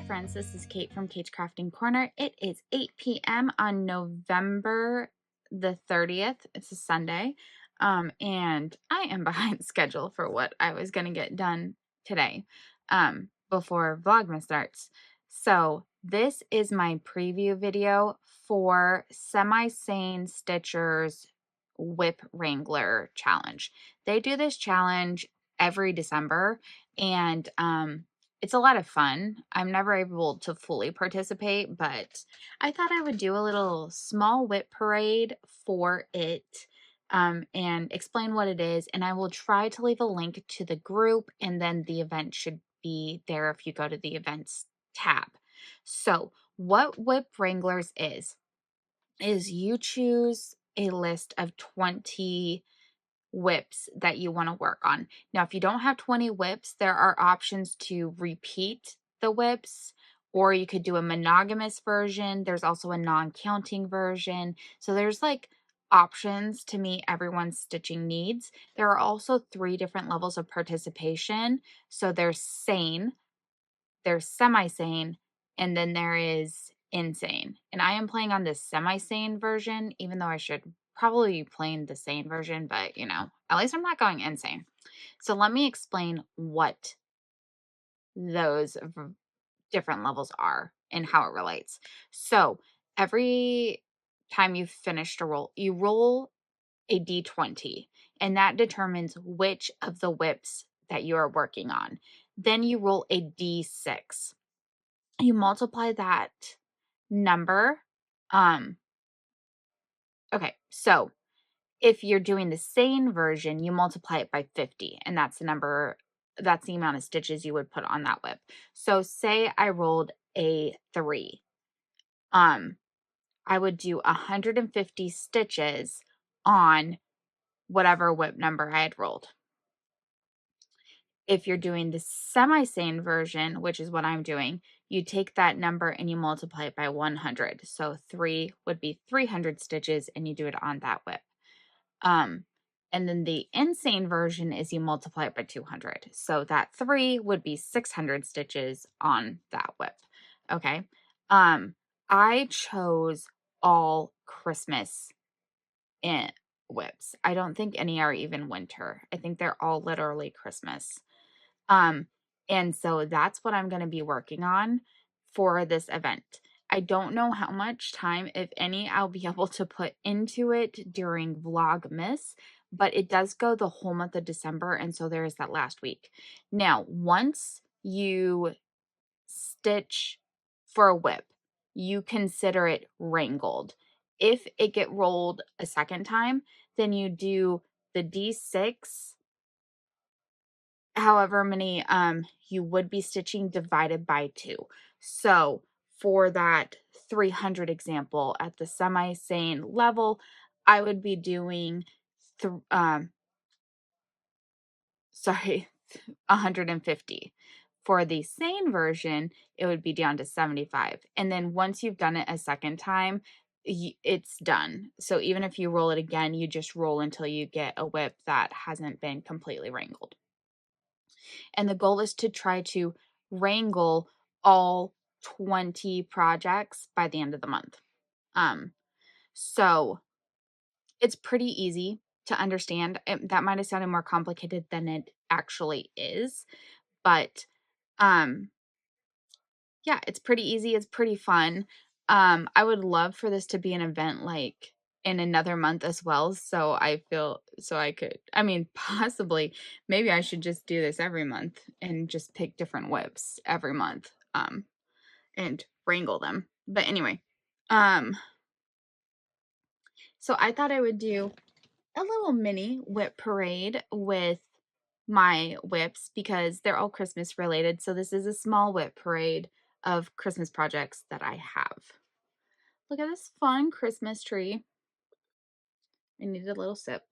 friends, this is Kate from Kate's Crafting Corner. It is 8 p.m. on November the 30th. It's a Sunday, and I am behind schedule for what I was going to get done today before Vlogmas starts. So this is my preview video for Semi-Sane Stitcher's WIP Wrangler challenge. They do this challenge every December, and it's a lot of fun. I'm never able to fully participate, but I thought I would do a little small WIP parade for it and explain what it is. And I will try to leave a link to the group, and then the event should be there if you go to the events tab. So what WIP Wranglers is you choose a list of 20 WIPs that you want to work on. Now, if you don't have 20 WIPs, there are options to repeat the WIPs, or you could do a monogamous version. There's also a non-counting version. So there's like options to meet everyone's stitching needs. There are also 3 different levels of participation. So there's sane, there's semi-sane, and then there is insane. And I am playing on the semi-sane version, even though I should probably be playing the sane version, but you know, at least I'm not going insane. So let me explain what those different levels are and how it relates. So every time you've finished a roll, you roll a d20, and that determines which of the WIPs that you are working on. Then you roll a d6. You multiply that number. Okay, so if you're doing the sane version, you multiply it by 50, and that's the number, that's the amount of stitches you would put on that WIP. So say I rolled a 3. I would do 150 stitches on whatever WIP number I had rolled. If you're doing the semi-sane version, which is what I'm doing, you take that number and you multiply it by 100. So 3 would be 300 stitches, and you do it on that WIP. And then the insane version is you multiply it by 200. So that 3 would be 600 stitches on that WIP. Okay. I chose all Christmas WIPs. I don't think any are even winter. I think they're all literally Christmas. And so that's what I'm going to be working on for this event. I don't know how much time, if any, I'll be able to put into it during Vlogmas, but it does go the whole month of December, and so there is that last week. Now, once you stitch for a WIP, you consider it wrangled. If it get rolled a second time, then you do the D6, however many you would be stitching, divided by 2. So for that 300 example at the semi-sane level, I would be doing 150. For the sane version, it would be down to 75. And then once you've done it a second time, it's done. So even if you roll it again, you just roll until you get a WIP that hasn't been completely wrangled. And the goal is to try to wrangle all 20 projects by the end of the month. So it's pretty easy to understand. That might have sounded more complicated than it actually is, but yeah, it's pretty easy. It's pretty fun. I would love for this to be an event like in another month as well. So I could, I mean, possibly, maybe I should just do this every month and just pick different WIPs every month, and wrangle them. But anyway, so I thought I would do a little mini WIP parade with my WIPs because they're all Christmas related. So this is a small WIP parade of Christmas projects that I have. Look at this fun Christmas tree. I needed a little sip.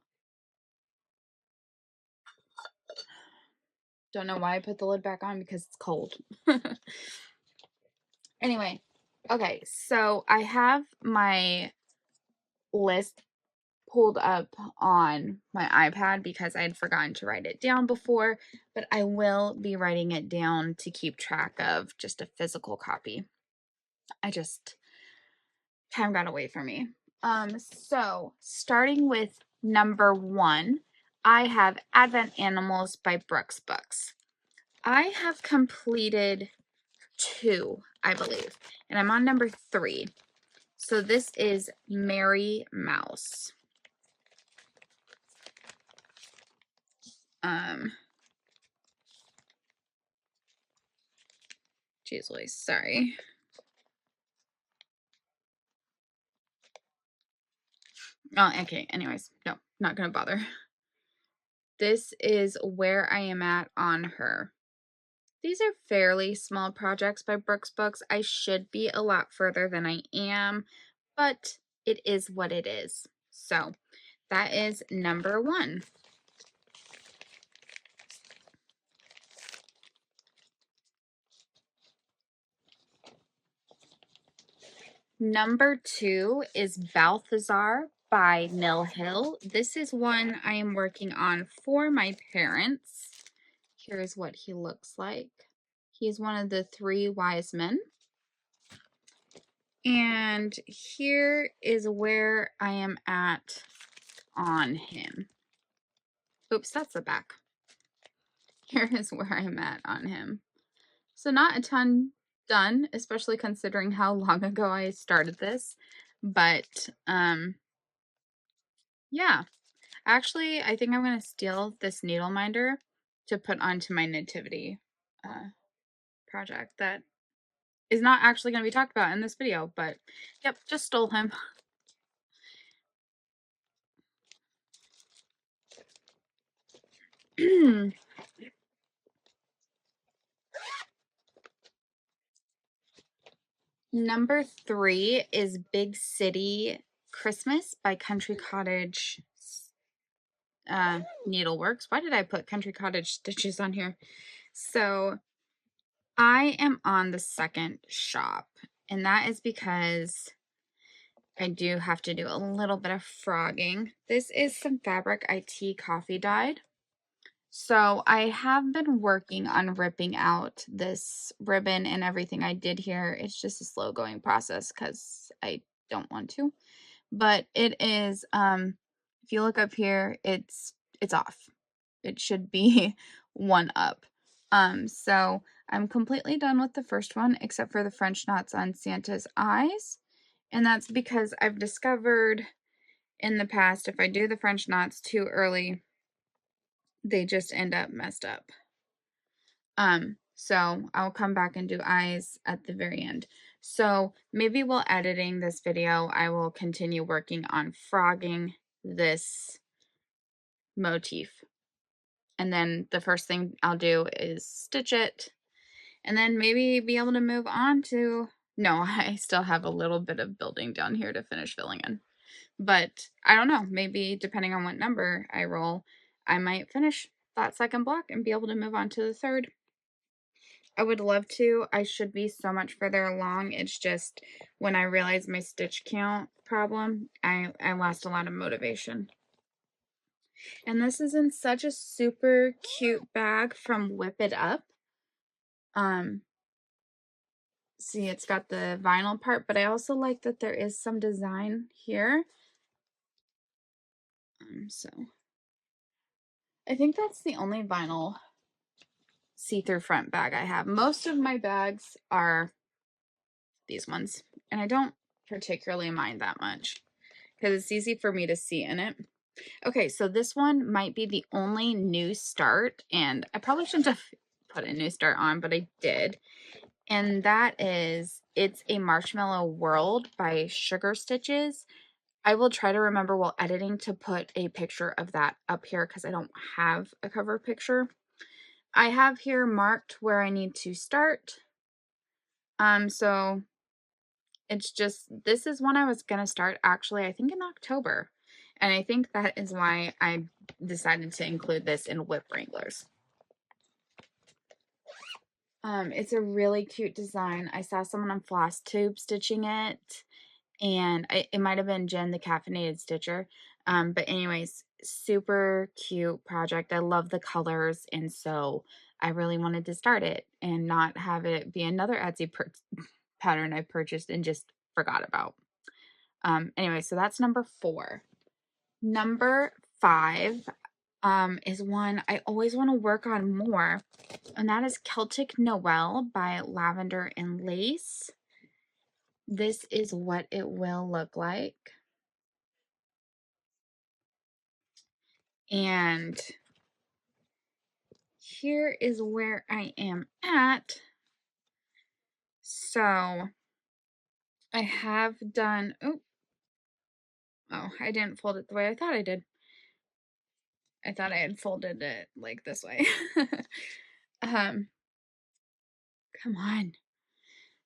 Don't know why I put the lid back on, because it's cold. Anyway, okay, so I have my list pulled up on my iPad because I had forgotten to write it down before, but I will be writing it down to keep track of just a physical copy. Time got away from me. So starting with number 1, I have Advent Animals by Brooks Books. I have completed 2, I believe, and I'm on number 3. So this is Mary Mouse. Geez Louise, sorry. Oh, okay, anyways, no, not gonna bother. This is where I am at on her. These are fairly small projects by Brooks Books. I should be a lot further than I am, but it is what it is. So that is number 1. Number 2 is Balthazar by Mill Hill. This is one I am working on for my parents. Here's what he looks like. He's one of the 3 wise men. And here is where I am at on him. Oops, that's the back. Here is where I'm at on him. So not a ton done, especially considering how long ago I started this. But, yeah. Actually, I think I'm going to steal this needle minder to put onto my nativity project that is not actually going to be talked about in this video. But, yep, just stole him. Number 3 is Big City Christmas by Country Cottage Needleworks. Why did I put Country Cottage Stitches on here? So I am on the second shop, and that is because I do have to do a little bit of frogging. This is some fabric IT coffee dyed. So I have been working on ripping out this ribbon and everything I did here. It's just a slow going process because I don't want to. But it is, if you look up here, it's off. It should be one up. So I'm completely done with the first one except for the French knots on Santa's eyes. And that's because I've discovered in the past, if I do the French knots too early, they just end up messed up. So I'll come back and do eyes at the very end. So maybe while editing this video, I will continue working on frogging this motif. And then the first thing I'll do is stitch it and then maybe be able to move on to, no, I still have a little bit of building down here to finish filling in. But I don't know, maybe depending on what number I roll, I might finish that second block and be able to move on to the third. I would love to. I should be so much further along. It's just when I realized my stitch count problem, I lost a lot of motivation. And this is in such a super cute bag from Whip It Up. See, it's got the vinyl part, but I also like that there is some design here. So I think that's the only vinyl see-through front bag I have. Most of my bags are these ones, and I don't particularly mind that much because it's easy for me to see in it. Okay, so this one might be the only new start, and I probably shouldn't have put a new start on, but I did. And that is, it's a Marshmallow World by Sugar Stitches. I will try to remember while editing to put a picture of that up here because I don't have a cover picture. I have here marked where I need to start. So it's just, this is one I was going to start actually, I think in October. And I think that is why I decided to include this in WIP Wranglers. It's a really cute design. I saw someone on Flosstube stitching it, and it might have been Jen, the caffeinated stitcher. But anyways, super cute project. I love the colors, and so I really wanted to start it and not have it be another Etsy pattern I purchased and just forgot about. Anyway, so that's number 4. Number 5 is one I always want to work on more, and that is Celtic Noel by Lavender and Lace. This is what it will look like. And here is where I am at. So I have done, oh, I didn't fold it the way I thought I did. I thought I had folded it like this way. Come on,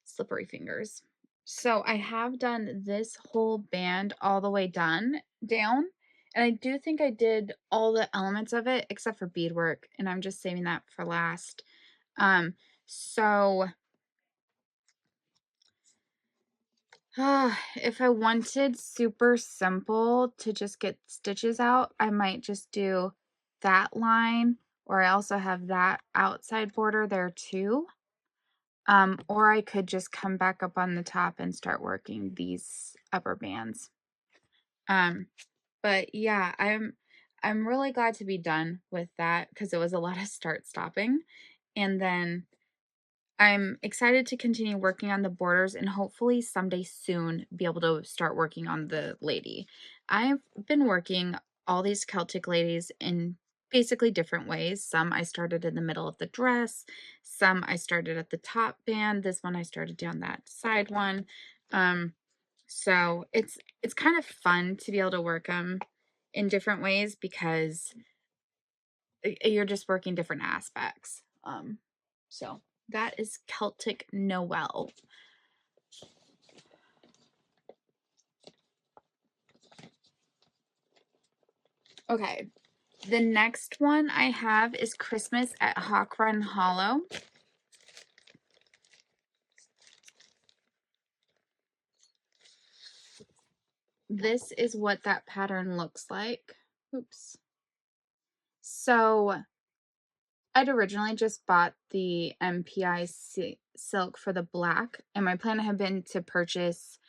slippery fingers. So I have done this whole band all the way down, and I do think I did all the elements of it except for beadwork, and I'm just saving that for last. So if I wanted super simple to just get stitches out, I might just do that line, or I also have that outside border there too. Or I could just come back up on the top and start working these upper bands. But yeah, I'm really glad to be done with that because it was a lot of start stopping. And then I'm excited to continue working on the borders and hopefully someday soon be able to start working on the lady. I've been working all these Celtic ladies in basically different ways. Some I started in the middle of the dress, some I started at the top band, this one I started down that side one. So it's kind of fun to be able to work them in different ways because you're just working different aspects. So that is Celtic Noel. Okay, the next one I have is Christmas at Hawk Run Hollow. This is what that pattern looks like. Oops. So I'd originally just bought the MPI silk for the black, and my plan had been to purchase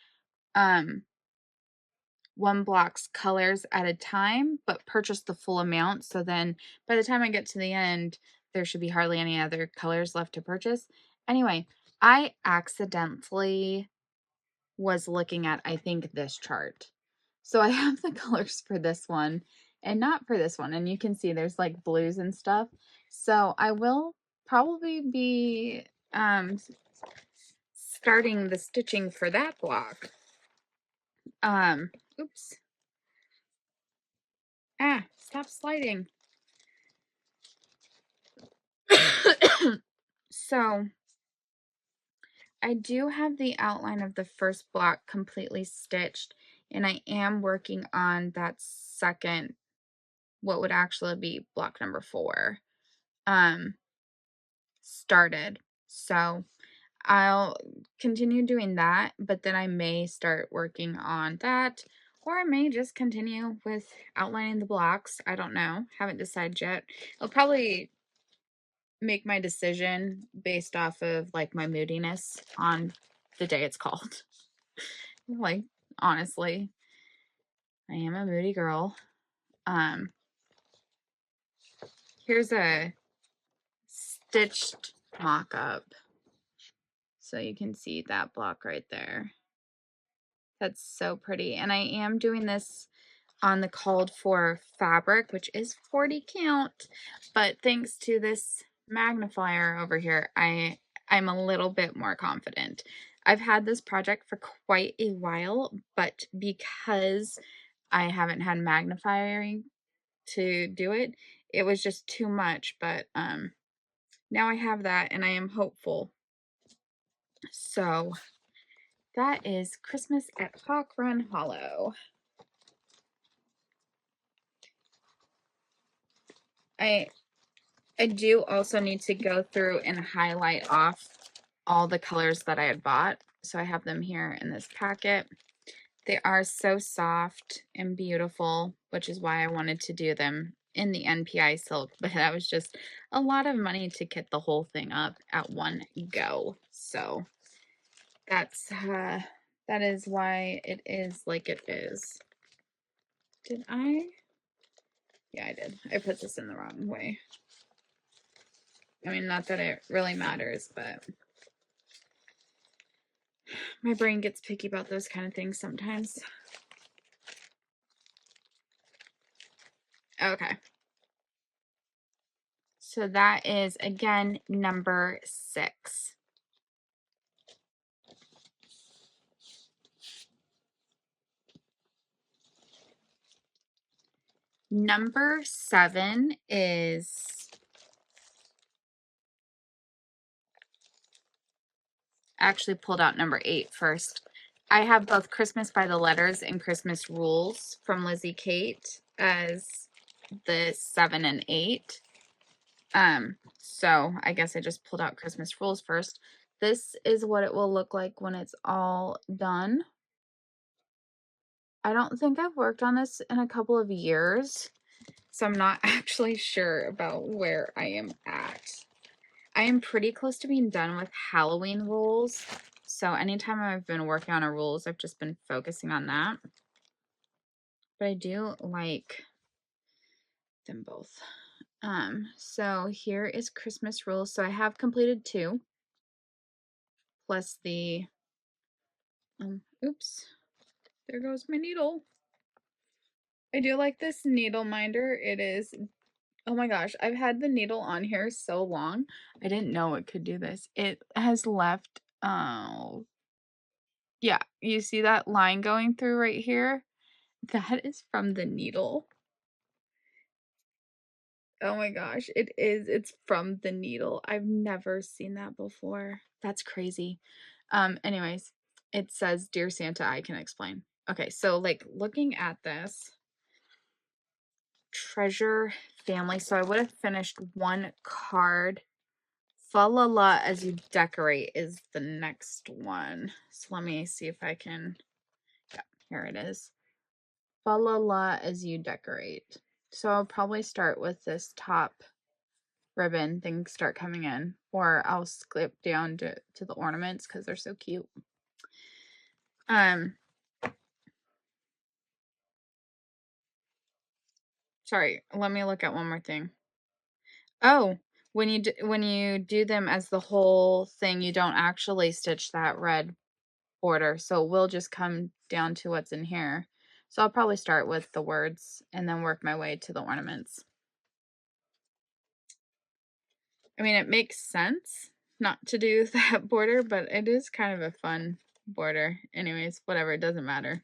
one block's colors at a time, but purchase the full amount. So then by the time I get to the end, there should be hardly any other colors left to purchase. Anyway, I accidentally was looking at, I think, this chart. So I have the colors for this one and not for this one. And you can see there's like blues and stuff. So I will probably be starting the stitching for that block. Oops. Stop sliding. So I do have the outline of the first block completely stitched, and I am working on that second, what would actually be block number 4, started. So I'll continue doing that, but then I may start working on that, or I may just continue with outlining the blocks. I don't know. Haven't decided yet. I'll probably make my decision based off of like my moodiness on the day it's called. Like, honestly, I am a moody girl. Here's a stitched mock-up. So you can see that block right there. That's so pretty. And I am doing this on the called for fabric, which is 40 count. But thanks to this magnifier over here, I'm a little bit more confident. I've had this project for quite a while, but because I haven't had magnifiering to do it, it was just too much. But now I have that and I am hopeful. So that is Christmas at Hawk Run Hollow. I do also need to go through and highlight off all the colors that I had bought. So I have them here in this packet. They are so soft and beautiful, which is why I wanted to do them in the NPI silk, but that was just a lot of money to get the whole thing up at one go. So that's that is why it is like it is. Did I? Yeah, I did. I put this in the wrong way. I mean, not that it really matters, but my brain gets picky about those kind of things sometimes. Okay. So that is, again, number 6. Number 7 is actually pulled out number 8 first. I have both Christmas by the Letters and Christmas Rules from Lizzie Kate as the 7 and 8. So I guess I just pulled out Christmas Rules first. This is what it will look like when it's all done. I don't think I've worked on this in a couple of years, so I'm not actually sure about where I am at. I am pretty close to being done with Halloween rules. So anytime I've been working on a rules, I've just been focusing on that. But I do like them both. So here is Christmas rules. So I have completed 2 plus the oops, there goes my needle. I do like this needle minder. It is, oh my gosh, I've had the needle on here so long. I didn't know it could do this. It has left, oh, yeah, you see that line going through right here? That is from the needle. Oh my gosh, it is. It's from the needle. I've never seen that before. That's crazy. Anyways, it says, "Dear Santa, I can explain." Okay, so like looking at this, treasure family. So I would have finished 1 card. Fa la la as you decorate is the next one. So let me see if I can, yeah, here it is. Fa la la as you decorate. So I'll probably start with this top ribbon, things start coming in, or I'll skip down to the ornaments because they're so cute. Sorry, let me look at one more thing. Oh, when you do them as the whole thing, you don't actually stitch that red border, so we'll just come down to what's in here. So I'll probably start with the words and then work my way to the ornaments. I mean, it makes sense not to do that border, but it is kind of a fun border. Anyways, whatever, it doesn't matter.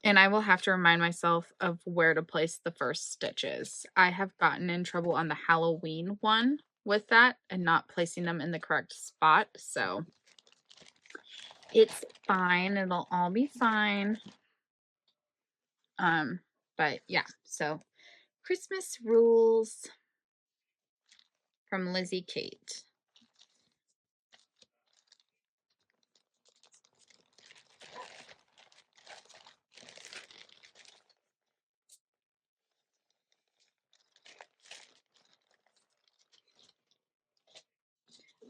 And I will have to remind myself of where to place the first stitches. I have gotten in trouble on the Halloween one with that and not placing them in the correct spot, so it's fine. It'll all be fine. But yeah, so Christmas rules from Lizzie Kate.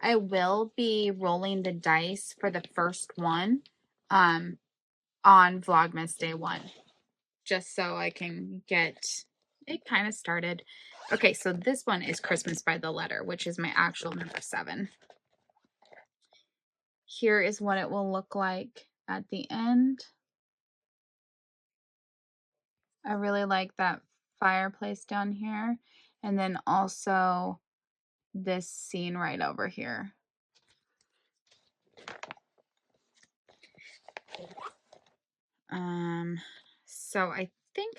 I will be rolling the dice for the first one on Vlogmas Day 1, just so I can get it kind of started. Okay, so this one is Christmas by the Letter, which is my actual number 7. Here is what it will look like at the end. I really like that fireplace down here, and then also this scene right over here. So I think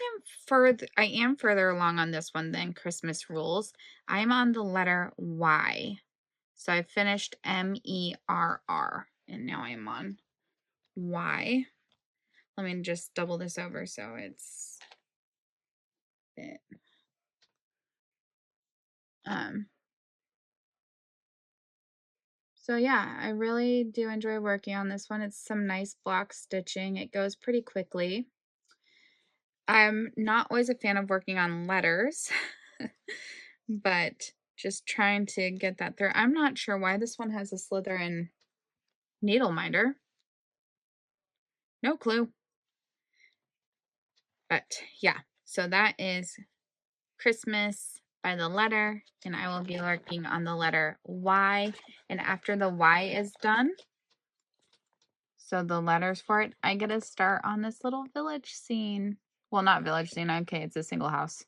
I am further along on this one than Christmas Rules. I'm on the letter Y. So I finished MERR, and now I'm on Y. Let me just double this over so it's it. So yeah, I really do enjoy working on this one. It's some nice block stitching. It goes pretty quickly. I'm not always a fan of working on letters, but just trying to get that through. I'm not sure why this one has a Slytherin needle minder. No clue. But yeah, so that is Christmas by the letter, and I will be working on the letter Y. And after the Y is done, so the letters for it, I get to start on this little village scene. Well, not village scene, okay, it's a single house.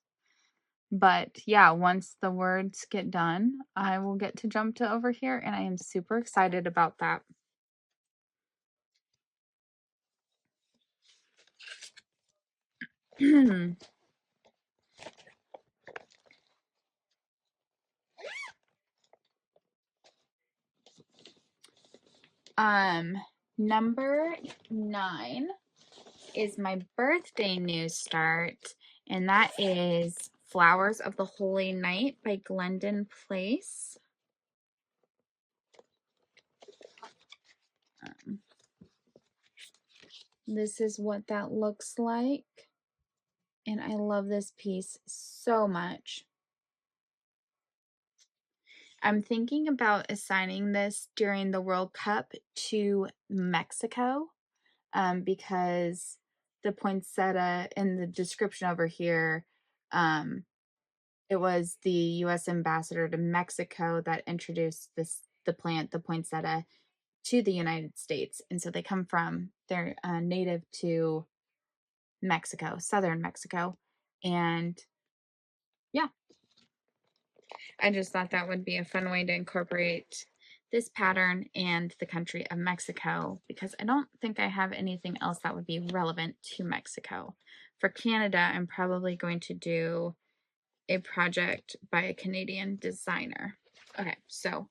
But yeah, once the words get done, I will get to jump to over here, and I am super excited about that. Number 9 is my birthday news start, and that is Flowers of the Holy Night by Glendon Place. This is what that looks like, and I love this piece so much. I'm thinking about assigning this during the World Cup to Mexico, because the poinsettia in the description over here, it was the U.S. ambassador to Mexico that introduced the plant, the poinsettia, to the United States. And so they're native to Mexico, southern Mexico. And yeah, I just thought that would be a fun way to incorporate this pattern and the country of Mexico, because I don't think I have anything else that would be relevant to Mexico. For Canada, I'm probably going to do a project by a Canadian designer. Okay, so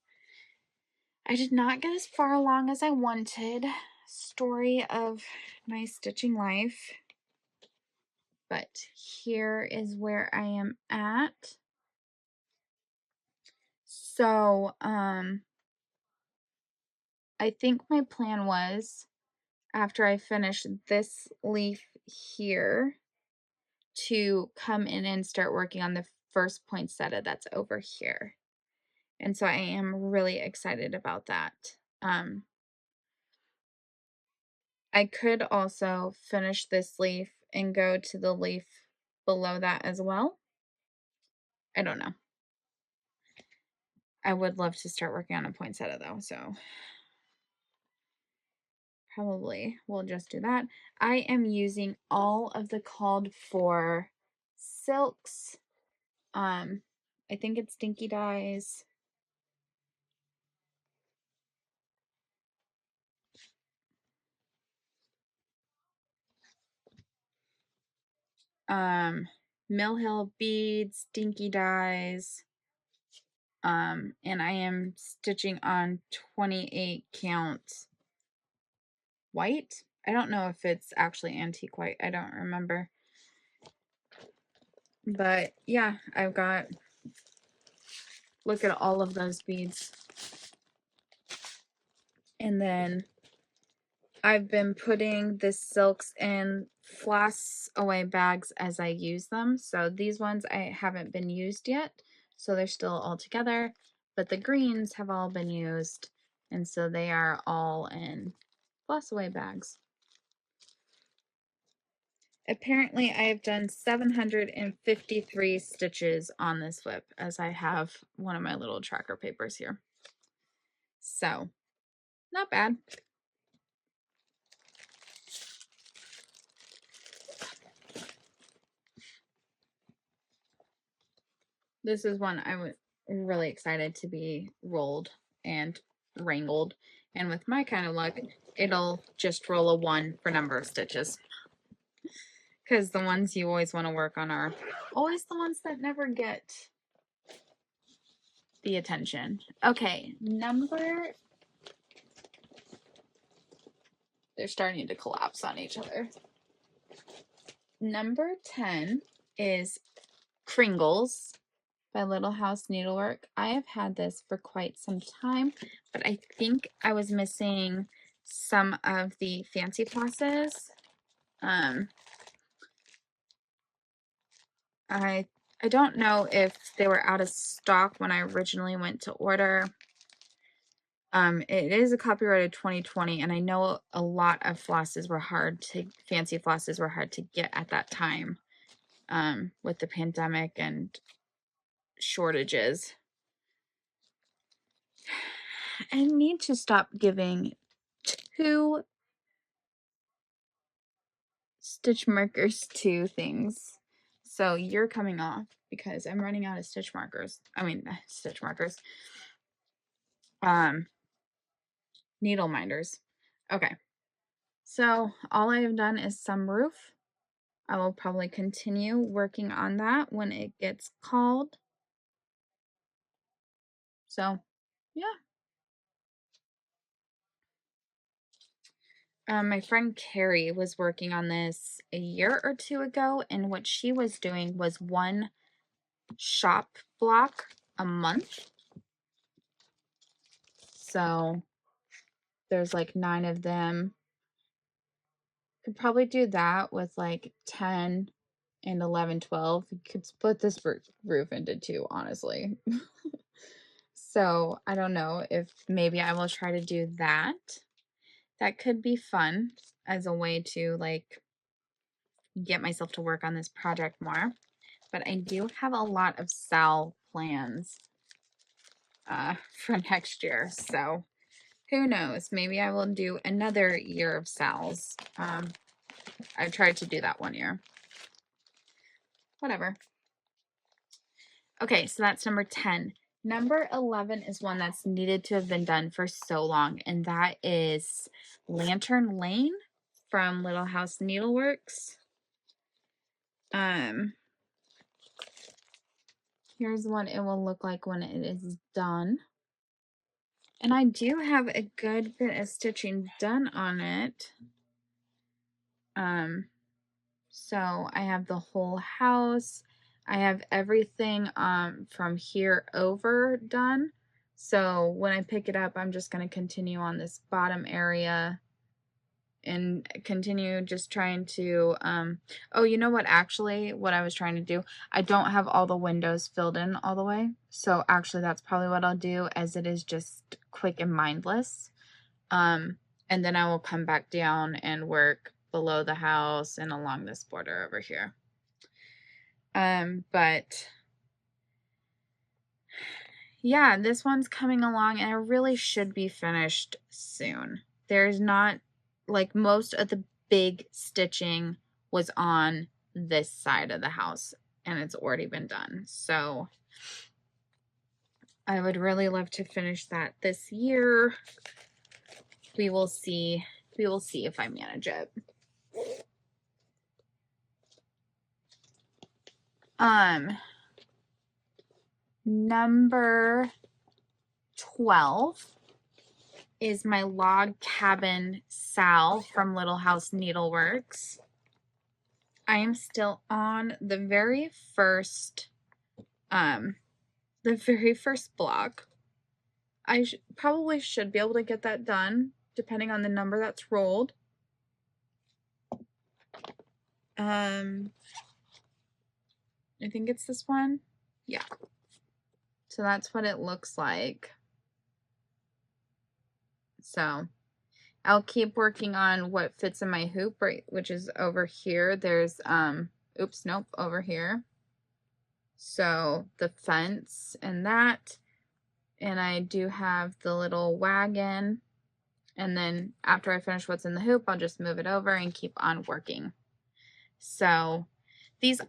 I did not get as far along as I wanted. Story of my stitching life. But here is where I am at. So, I think my plan was, after I finish this leaf here, to come in and start working on the first poinsettia that's over here. And so I am really excited about that. I could also finish this leaf and go to the leaf below that as well. I don't know. I would love to start working on a poinsettia though, so probably we'll just do that. I am using all of the called for silks. I think it's Dinky Dyes. Mill Hill beads, Dinky Dyes. And I am stitching on 28 count white. I don't know if it's actually antique white. I don't remember. But yeah, I've got, look at all of those beads. And then I've been putting the silks in floss away bags as I use them. So these ones I haven't been used yet, so they're still all together, but the greens have all been used, and so they are all in floss away bags. Apparently I have done 753 stitches on this WIP, as I have one of my little tracker papers here. So not bad. This is one I was really excited to be rolled and wrangled. And with my kind of luck, it'll just roll a 1 for number of stitches. Because the ones you always want to work on are always the ones that never get the attention. Okay, they're starting to collapse on each other. Number 10 is Kringles by Little House Needlework. I have had this for quite some time, but I think I was missing some of the fancy flosses. I don't know if they were out of stock when I originally went to order. It is a copyrighted 2020, and I know a lot of flosses were fancy flosses were hard to get at that time, with the pandemic and shortages. I need to stop giving 2 stitch markers to things. So you're coming off because I'm running out of stitch markers. Stitch markers. Needle minders. Okay. So all I have done is some roof. I will probably continue working on that when it gets called. So, yeah. My friend Carrie was working on this a year or 2 ago, and what she was doing was 1 shop block a month. So there's like 9 of them. Could probably do that with like 10 and 11, 12. You could split this roof into 2, honestly. So I don't know if maybe I will try to do that. That could be fun as a way to like get myself to work on this project more. But I do have a lot of SAL plans for next year. So who knows? Maybe I will do another year of SALs. I tried to do that 1 year. Whatever. Okay, so that's number 10. Number 11 is one that's needed to have been done for so long, and that is Lantern Lane from Little House Needleworks. Here's what it will look like when it is done. And I do have a good bit of stitching done on it. So I have the whole house. I have everything from here over done. So when I pick it up, I'm just going to continue on this bottom area and continue just trying to, oh, you know what, actually, what I was trying to do, I don't have all the windows filled in all the way. So actually, that's probably what I'll do, as it is just quick and mindless. And then I will come back down and work below the house and along this border over here. But yeah, this one's coming along, and it really should be finished soon. There's not, like, most of the big stitching was on this side of the house, and it's already been done. So I would really love to finish that this year. We will see. We will see if I manage it. Number 12 is my log cabin Sal from Little House Needleworks. I am still on the very first block. I probably should be able to get that done depending on the number that's rolled. I think it's this one. Yeah. So that's what it looks like. So I'll keep working on what fits in my hoop, right, which is over here. There's, oops, nope, over here. So the fence and that, and I do have the little wagon. And then after I finish what's in the hoop, I'll just move it over and keep on working. So these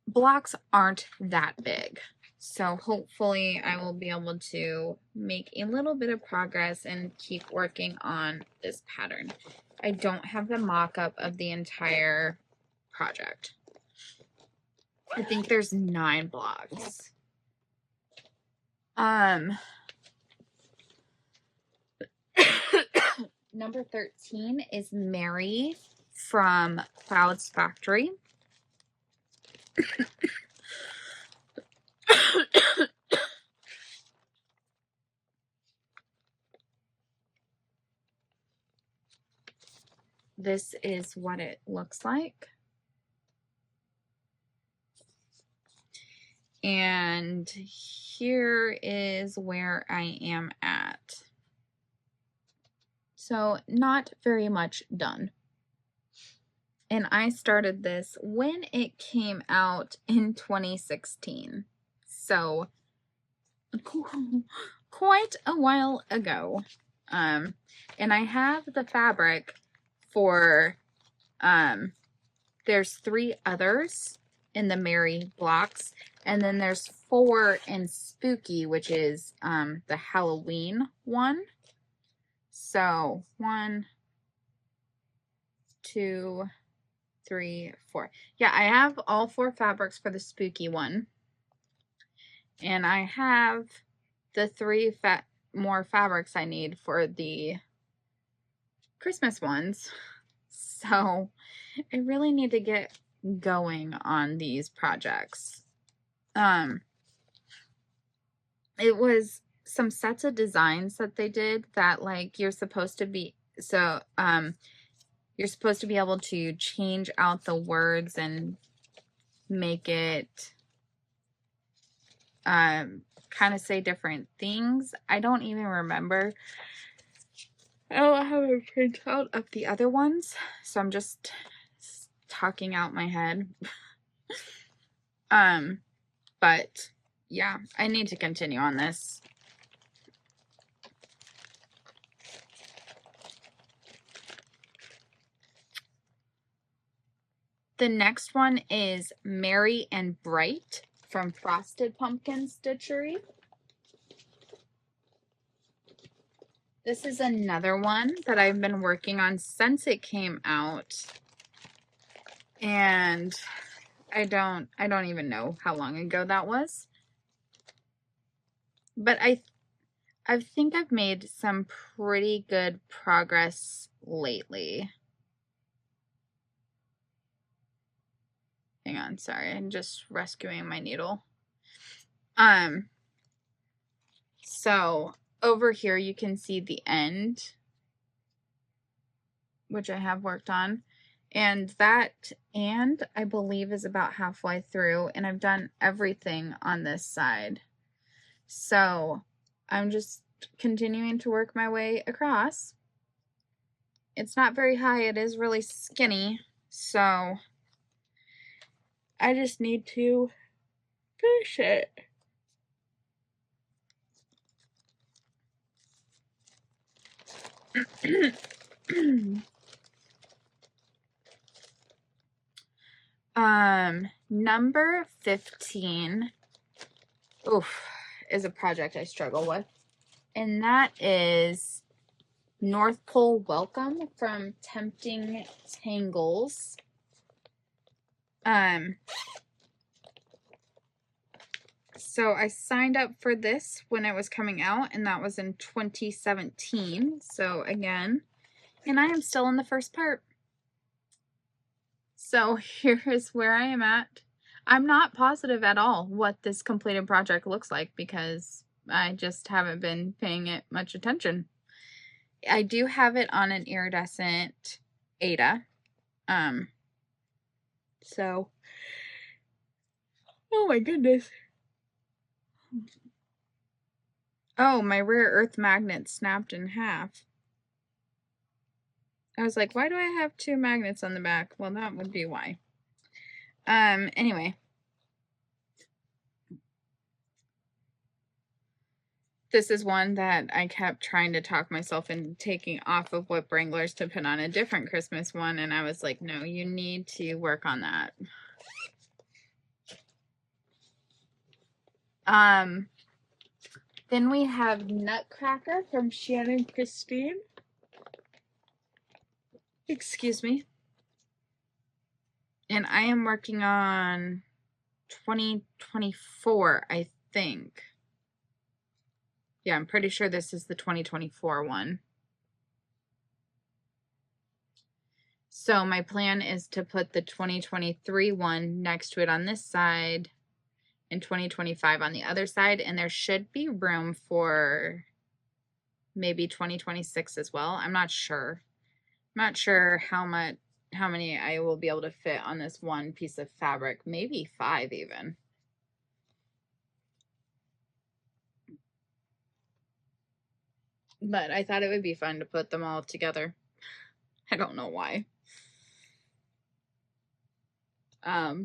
blocks aren't that big. So hopefully I will be able to make a little bit of progress and keep working on this pattern. I don't have the mock-up of the entire project. I think there's 9 blocks. Number 13 is Mary from Cloud's Factory. this is what it looks like. And here is where I am at. So not very much done. And I started this when it came out in 2016. So quite a while ago. And I have the fabric for, there's 3 others in the Merry blocks, and then there's 4 in Spooky, which is the Halloween one. So 1, 2, 3, 4. Yeah, I have all 4 fabrics for the Spooky one, and I have the 3 more fabrics I need for the Christmas ones. So I really need to get going on these projects. It was some sets of designs that they did that, like, you're supposed to be, so you're supposed to be able to change out the words and make it kind of say different things. I don't even remember. I don't have a printout of the other ones, so I'm just talking out my head. But yeah, I need to continue on this. The next one is Merry and Bright from Frosted Pumpkin Stitchery. This is another one that I've been working on since it came out. And I don't even know how long ago that was. But I think I've made some pretty good progress lately. Hang on, sorry, I'm just rescuing my needle. So over here you can see the end, which I have worked on. And that and I believe is about halfway through, and I've done everything on this side. So I'm just continuing to work my way across. It's not very high, it is really skinny, so I just need to finish it. Number 15 is a project I struggle with, and that is North Pole Welcome from Tempting Tangles. So I signed up for this when it was coming out, and that was in 2017. So again, and I am still in the first part. So here is where I am at. I'm not positive at all what this completed project looks like because I just haven't been paying it much attention. I do have it on an iridescent Ada. So, oh my goodness. Oh, my rare earth magnet snapped in half. I was like, why do I have 2 magnets on the back? Well, that would be why. Anyway. This is one that I kept trying to talk myself into taking off of WIP Wranglers to put on a different Christmas one, and I was like, no, you need to work on that. Then we have Nutcracker from Shannon Christine. Excuse me. And I am working on 2024, I think. Yeah, I'm pretty sure this is the 2024 one. So my plan is to put the 2023 one next to it on this side and 2025 on the other side, and there should be room for maybe 2026 as well. I'm not sure. Not sure how many I will be able to fit on this one piece of fabric, maybe 5 even. But I thought it would be fun to put them all together. I don't know why.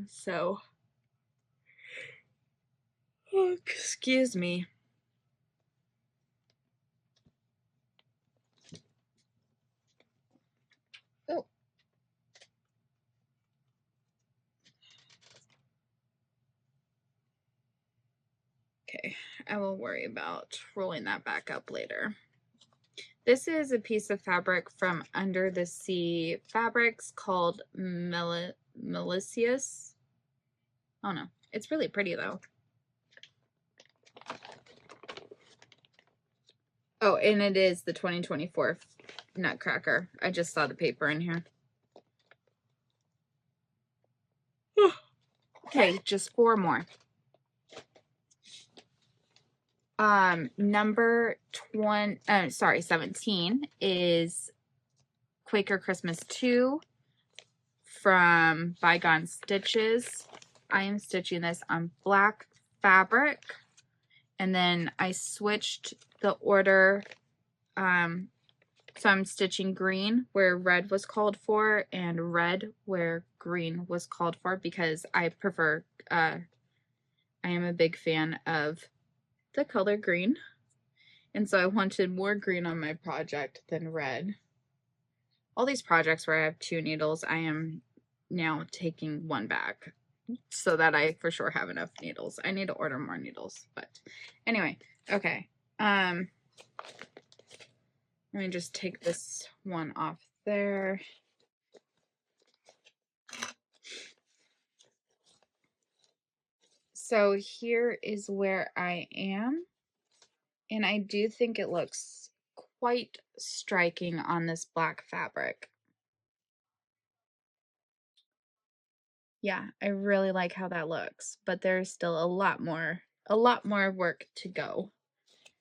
So excuse me. Oh. Okay, I will worry about rolling that back up later. This is a piece of fabric from Under the Sea Fabrics called Malicious. Oh no, it's really pretty though. Oh, and it is the 2024 Nutcracker. I just saw the paper in here. Okay, just 4 more. Number 17 is Quaker Christmas 2 from Bygone Stitches. I am stitching this on black fabric, and then I switched the order. So I'm stitching green where red was called for and red where green was called for, because I prefer, I am a big fan of the color green. And so I wanted more green on my project than red. All these projects where I have 2 needles, I am now taking 1 back so that I for sure have enough needles. I need to order more needles, but anyway, okay. Let me just take this one off there. So here is where I am, and I do think it looks quite striking on this black fabric. Yeah, I really like how that looks, but there's still a lot more work to go.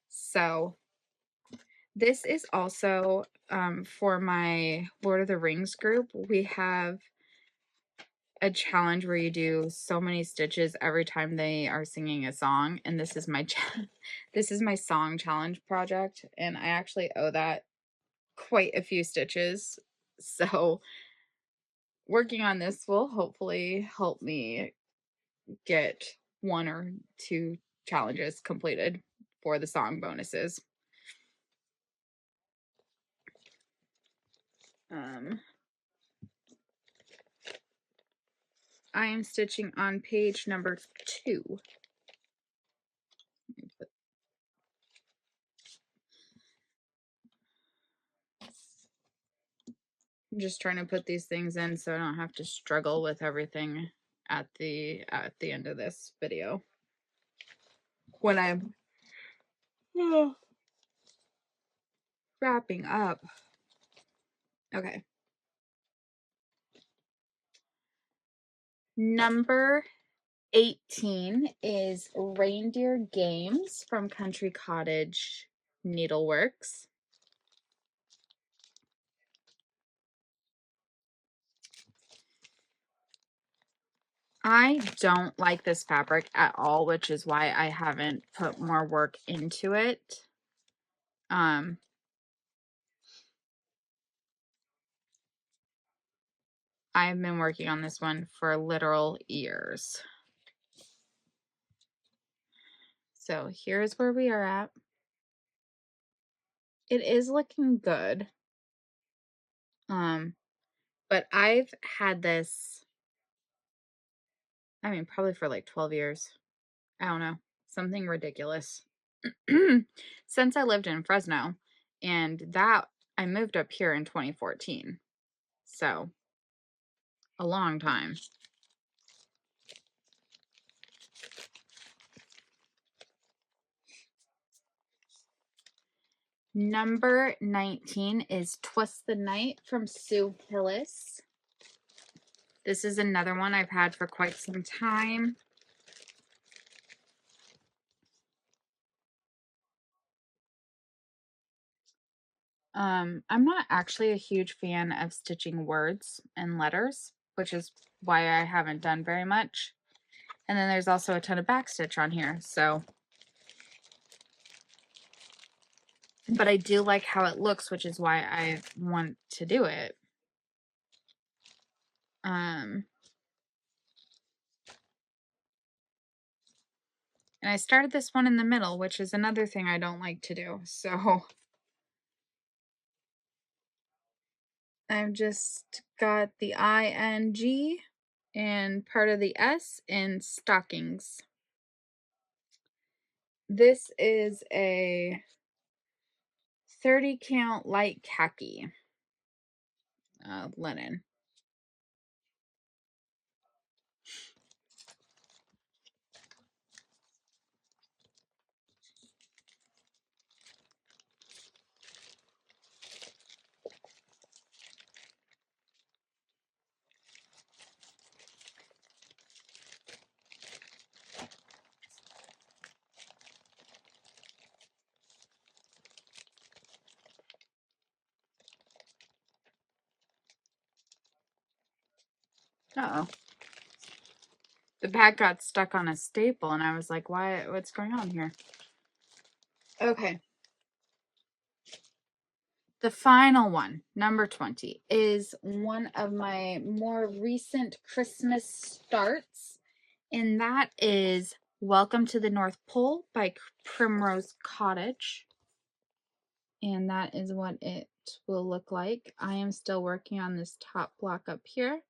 So this is also for my Lord of the Rings group. We have a challenge where you do so many stitches every time they are singing a song, and this is my this is my song challenge project, and I actually owe that quite a few stitches. So working on this will hopefully help me get 1 or 2 challenges completed for the song bonuses. I am stitching on page number 2. I'm just trying to put these things in so I don't have to struggle with everything at the end of this video when I'm wrapping up. Okay. Number 18 is Reindeer Games from Country Cottage Needleworks. I don't like this fabric at all, which is why I haven't put more work into it. I've been working on this one for literal years. So here's where we are at. It is looking good. But I've had this, I mean, probably for like 12 years. I don't know, something ridiculous. Since I lived in Fresno, and that I moved up here in 2014. So a long time. Number 19 is Twist the Night from Sue Hillis. This is another one I've had for quite some time. I'm not actually a huge fan of stitching words and letters, which is why I haven't done very much. And then there's also a ton of backstitch on here, so. But I do like how it looks, which is why I want to do it. And I started this one in the middle, which is another thing I don't like to do. So I've just got the ING and part of the S in stockings. This is a 30 count light khaki linen. Uh-oh. The bag got stuck on a staple and I was like, what's going on here? Okay. The final one, number 20, is one of my more recent Christmas starts, and that is Welcome to the North Pole by Primrose Cottage. And that is what it will look like. I am still working on this top block up here.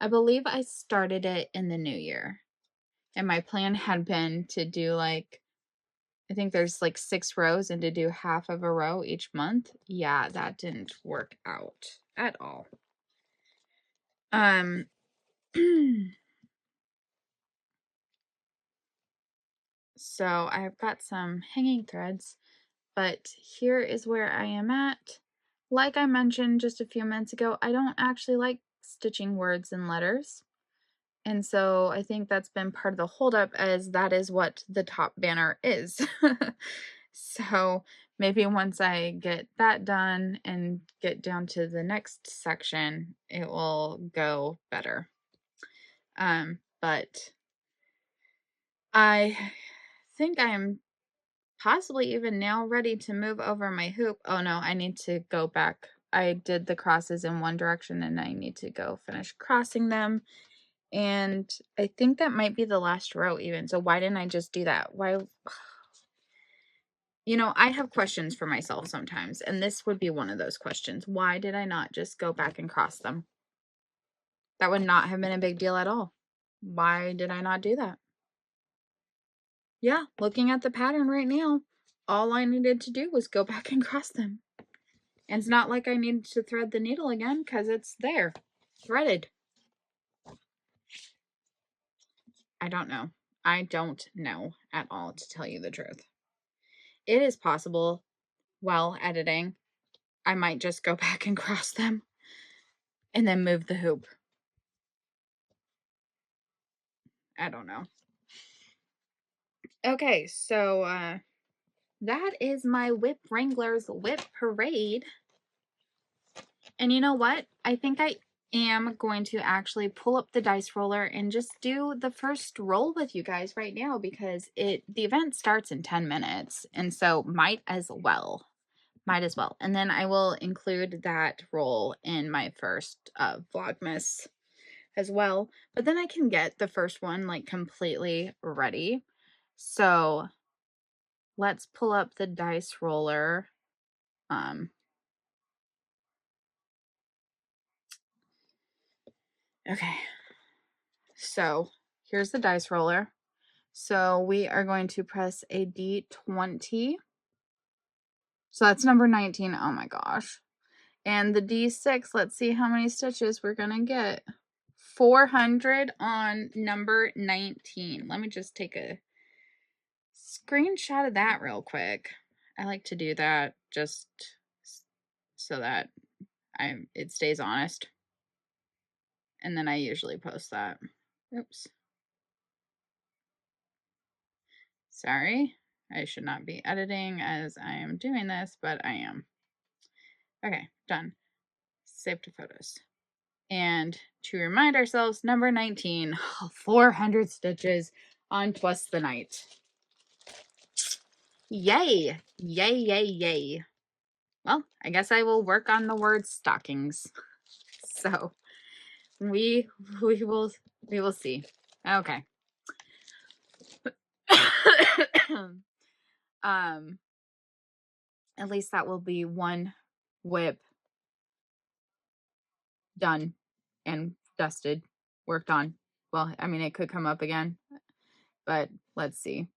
I believe I started it in the new year. And my plan had been to do like, I think there's like 6 rows and to do half of a row each month. Yeah, that didn't work out at all. So I've got some hanging threads, but here is where I am at. Like I mentioned just a few minutes ago, I don't actually like stitching words and letters. And so I think that's been part of the holdup, as that is what the top banner is. So maybe once I get that done and get down to the next section, it will go better. But I think I am possibly even now ready to move over my hoop. Oh no, I need to go back. I did the crosses in one direction and I need to go finish crossing them. And I think that might be the last row even. So why didn't I just do that? Why? You know, I have questions for myself sometimes, and this would be one of those questions. Why did I not just go back and cross them? That would not have been a big deal at all. Why did I not do that? Yeah, looking at the pattern right now, all I needed to do was go back and cross them. And it's not like I needed to thread the needle again because it's there, threaded. I don't know. I don't know at all, to tell you the truth. It is possible, while editing, I might just go back and cross them and then move the hoop. I don't know. Okay, so that is my WIP Wranglers WIP parade. And you know what? I think I am going to actually pull up the dice roller and just do the first roll with you guys right now, because the event starts in 10 minutes, and so might as well. And then I will include that roll in my first Vlogmas as well, but then I can get the first one like completely ready. So let's pull up the dice roller. Okay, so here's the dice roller. So we are going to press a D20. So that's number 19. Oh my gosh. And the D6, let's see how many stitches we're going to get. 400 on number 19. Let me just take a screenshot of that real quick. I like to do that just so that it stays honest. And then I usually post that. Oops. Sorry. I should not be editing as I am doing this, but I am. Okay, done. Save to photos. And to remind ourselves, number 19, 400 stitches on Twist the Night. Yay! Yay, yay, yay. Well, I guess I will work on the word stockings. So we will see. Okay. At least that will be one WIP done and dusted, worked on. Well, I mean, it could come up again, but let's see.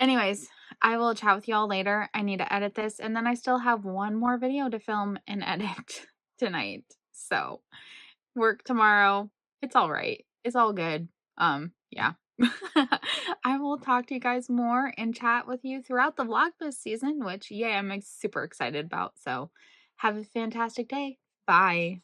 Anyways, I will chat with y'all later. I need to edit this, and then I still have one more video to film and edit tonight. So, work tomorrow. It's all right. It's all good. Yeah. I will talk to you guys more and chat with you throughout the Vlogmas season, which, yeah, I'm super excited about. So, have a fantastic day. Bye.